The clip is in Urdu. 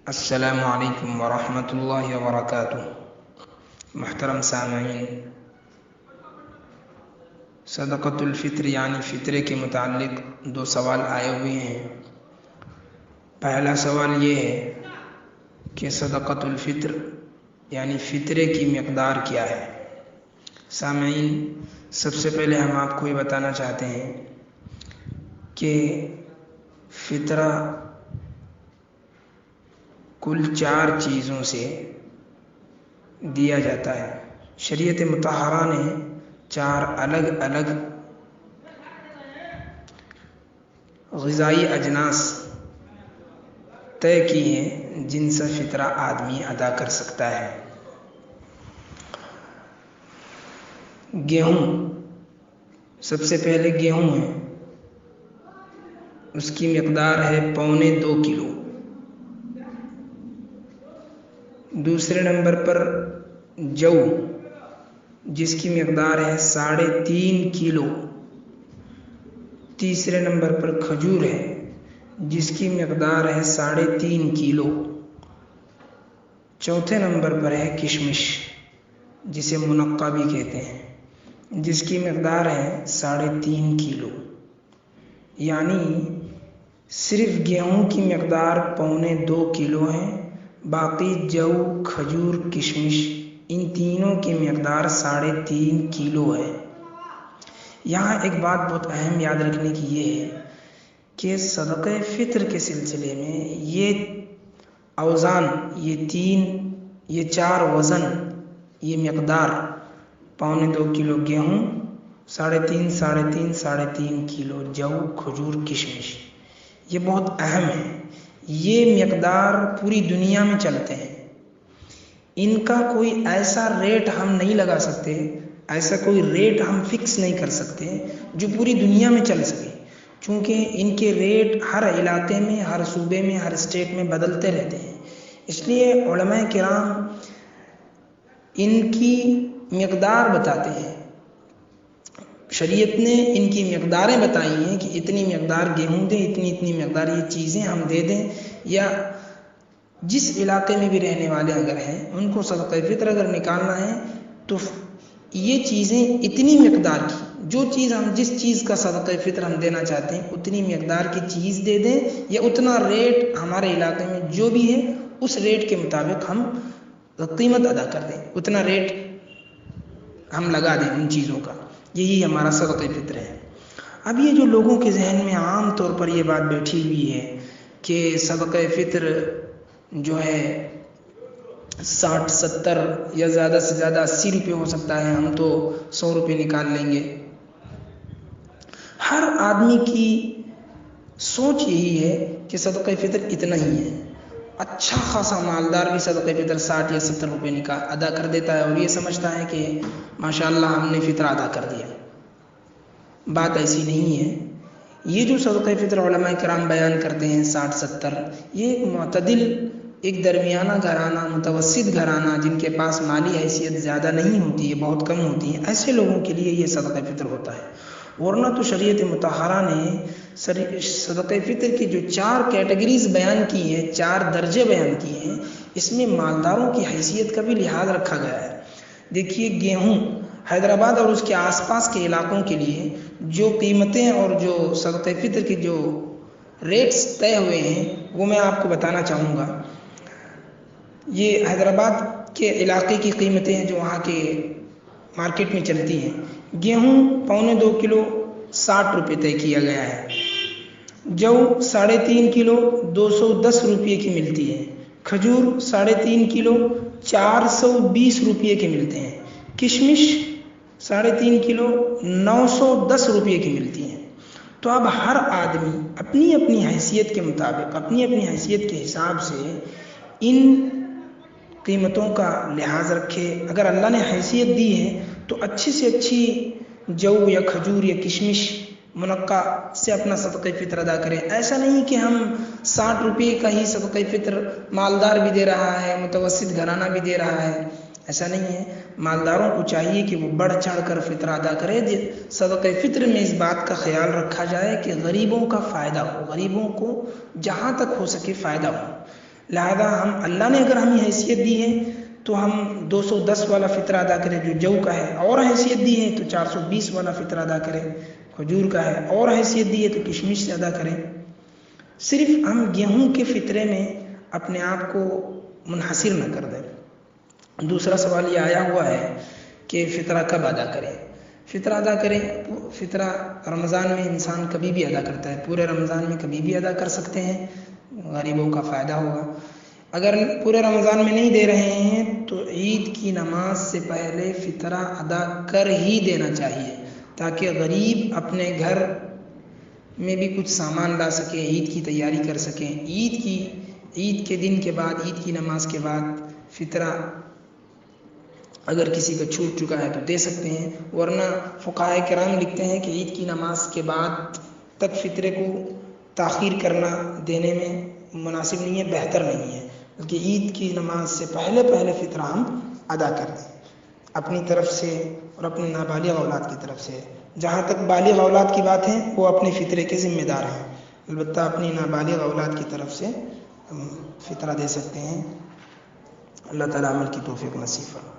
السلام علیکم ورحمۃ اللہ وبرکاتہ۔ محترم سامعین، صدقۃ الفطر یعنی فطرے کے متعلق دو سوال آئے ہوئے ہیں۔ پہلا سوال یہ ہے کہ صدقۃ الفطر یعنی فطرے کی مقدار کیا ہے؟ سامعین، سب سے پہلے ہم آپ کو یہ بتانا چاہتے ہیں کہ فطرہ کل 4 چیزوں سے دیا جاتا ہے۔ شریعت مطہرہ نے 4 الگ الگ غذائی اجناس طے کی ہیں جن سے فطرہ آدمی ادا کر سکتا ہے۔ گیہوں، سب سے پہلے گیہوں ہے، اس کی مقدار ہے 2.25 کلو۔ دوسرے نمبر پر جو، جس کی مقدار ہے 3.5 کلو۔ تیسرے نمبر پر کھجور ہے جس کی مقدار ہے 3.5 کلو۔ چوتھے نمبر پر ہے کشمش، جسے منقع بھی کہتے ہیں، جس کی مقدار ہے 3.5 کلو۔ یعنی صرف گیہوں کی مقدار 2.25 کلو ہے، باقی جو، کھجور، کشمش، ان تینوں کی مقدار 3.5 کلو ہے۔ یہاں ایک بات بہت اہم یاد رکھنے کی یہ ہے کہ صدقہ فطر کے سلسلے میں یہ اوزان، یہ 4 وزن، یہ مقدار 2.25 کلو گیہوں، 3.5 کلو جو، کھجور، کشمش، یہ بہت اہم ہے۔ یہ مقدار پوری دنیا میں چلتے ہیں، ان کا کوئی ایسا ریٹ ہم نہیں لگا سکتے، ایسا کوئی ریٹ ہم فکس نہیں کر سکتے جو پوری دنیا میں چل سکے، چونکہ ان کے ریٹ ہر علاقے میں، ہر صوبے میں، ہر اسٹیٹ میں بدلتے رہتے ہیں۔ اس لیے علماء کرام ان کی مقدار بتاتے ہیں، شریعت نے ان کی مقداریں بتائی ہیں کہ اتنی مقدار گیہوں دیں، اتنی مقدار یہ چیزیں ہم دے دیں، یا جس علاقے میں بھی رہنے والے اگر ہیں ان کو صدقہ فطر اگر نکالنا ہے تو یہ چیزیں اتنی مقدار کی، جو چیز ہم، جس چیز کا صدقہ فطر ہم دینا چاہتے ہیں اتنی مقدار کی چیز دے دیں، یا اتنا ریٹ ہمارے علاقے میں جو بھی ہے اس ریٹ کے مطابق ہم قیمت ادا کر دیں، اتنا ریٹ ہم لگا دیں ان چیزوں کا۔ یہی ہمارا صدقہ فطر ہے۔ اب یہ جو لوگوں کے ذہن میں عام طور پر یہ بات بیٹھی ہوئی ہے کہ صدقہ فطر جو ہے 60، 70 یا زیادہ سے زیادہ 80 روپے ہو سکتا ہے، ہم تو 100 روپے نکال لیں گے۔ ہر آدمی کی سوچ یہی ہے کہ صدقہ فطر اتنا ہی ہے۔ اچھا خاصا مالدار بھی صدقہ فطر 60 یا 70 روپے ادا کر دیتا ہے اور یہ سمجھتا ہے کہ ماشاءاللہ ہم نے فطر ادا کر دیا۔ بات ایسی نہیں ہے۔ یہ جو صدقہ فطر علماء کرام بیان کرتے ہیں 60، 70، یہ ایک معتدل، ایک درمیانہ گھرانہ، متوسط گھرانہ، جن کے پاس مالی حیثیت زیادہ نہیں ہوتی ہے، بہت کم ہوتی ہے، ایسے لوگوں کے لیے یہ صدقہ فطر ہوتا ہے۔ ورنہ تو شریعت مطہرہ نے صدقہ فطر کی جو 4 کیٹیگریز بیان کی ہیں، 4 درجے بیان کیے ہیں، اس میں مالداروں کی حیثیت کا بھی لحاظ رکھا گیا ہے۔ دیکھیے، گیہوں حیدرآباد اور اس کے آس پاس کے علاقوں کے لیے جو قیمتیں اور جو صدقہ فطر کی جو ریٹس طے ہوئے ہیں وہ میں آپ کو بتانا چاہوں گا۔ یہ حیدرآباد کے علاقے کی قیمتیں ہیں جو وہاں کے مارکیٹ میں چلتی ہیں۔ گیہوں 2.25 کلو 60 روپے طے کیا گیا ہے، جو 3.5 کلو 210 روپے کی ملتی ہے، کھجور 3.5 کلو 420 روپے کے ملتے ہیں، کشمش 3.5 کلو 910 روپے کی ملتی ہیں۔ تو اب ہر آدمی اپنی اپنی حیثیت کے مطابق، اپنی اپنی حیثیت کے حساب سے ان قیمتوں کا لحاظ رکھے۔ اگر اللہ نے حیثیت دی ہے تو اچھی سے اچھی جو یا کھجور یا کشمش منقع سے اپنا صدقہ فطر ادا کریں۔ ایسا نہیں کہ ہم 60 روپے کا ہی صدقہ فطر مالدار بھی دے رہا ہے، متوسط گھرانہ بھی دے رہا ہے، ایسا نہیں ہے۔ مالداروں کو چاہیے کہ وہ بڑھ چڑھ کر فطر ادا کرے۔ صدقہ فطر میں اس بات کا خیال رکھا جائے کہ غریبوں کا فائدہ ہو، غریبوں کو جہاں تک ہو سکے فائدہ ہو۔ لہذا اللہ نے اگر ہمیں حیثیت دی ہے تو ہم 210 والا فطرہ ادا کریں جو جو کا ہے، اور حیثیت دی ہے تو 420 والا فطرہ ادا کریں کھجور کا ہے، اور حیثیت دی ہے تو کشمش سے ادا کریں۔ صرف ہم گیہوں کے فطرے میں اپنے آپ کو منحصر نہ کر دیں۔ دوسرا سوال یہ آیا ہوا ہے کہ فطرہ کب ادا کریں؟ فطرہ ادا کریں، فطرہ رمضان میں انسان کبھی بھی ادا کرتا ہے، پورے رمضان میں کبھی بھی ادا کر سکتے ہیں، غریبوں کا فائدہ ہوگا۔ اگر پورے رمضان میں نہیں دے رہے ہیں تو عید کی نماز سے پہلے فطرہ ادا کر ہی دینا چاہیے، تاکہ غریب اپنے گھر میں بھی کچھ سامان لا سکیں، عید کی تیاری کر سکیں۔ عید کے دن کے بعد، عید کی نماز کے بعد فطرہ اگر کسی کا چھوٹ چکا ہے تو دے سکتے ہیں، ورنہ فقہائے کرام لکھتے ہیں کہ عید کی نماز کے بعد تک فطرے کو تاخیر کرنا دینے میں مناسب نہیں ہے، بہتر نہیں ہے، بلکہ عید کی نماز سے پہلے فطرہ ہم ادا کر دیں اپنی طرف سے اور اپنے نابالغ اولاد کی طرف سے۔ جہاں تک بالغ اولاد کی بات ہے وہ اپنے فطرے کے ذمہ دار ہیں، البتہ اپنی نابالغ اولاد کی طرف سے ہم فطرہ دے سکتے ہیں۔ اللہ تعالیٰ عمل کی توفیق نصیب فرمائے۔